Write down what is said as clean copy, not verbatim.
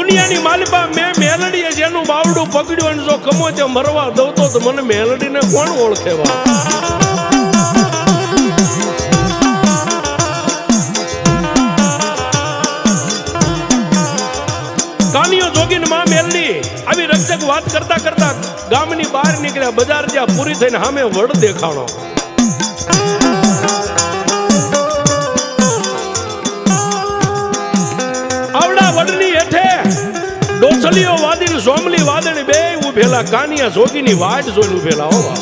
દુનિયાની માલિપા મેં મેલડીએ જેનું બાવડું પકડ્યું અને જો કમોચે મરવા દઉં તો મને મેલડીને કોણ ઓળખેવા? કાનિયો જોગીને માં મેલડી આવી રક્ષક વાત કરતા કરતા ગામની બહાર નીકળ્યા. બજાર જ્યાં પૂરી થઈને સામે વડ દેખાણો. આવડા વડની હેઠે ડોસલીઓ વાદળી સોમલી વાદળી બે ઉભેલા કાનિયા જોગીની વાટ જોઈને ઉભેલા. હોવા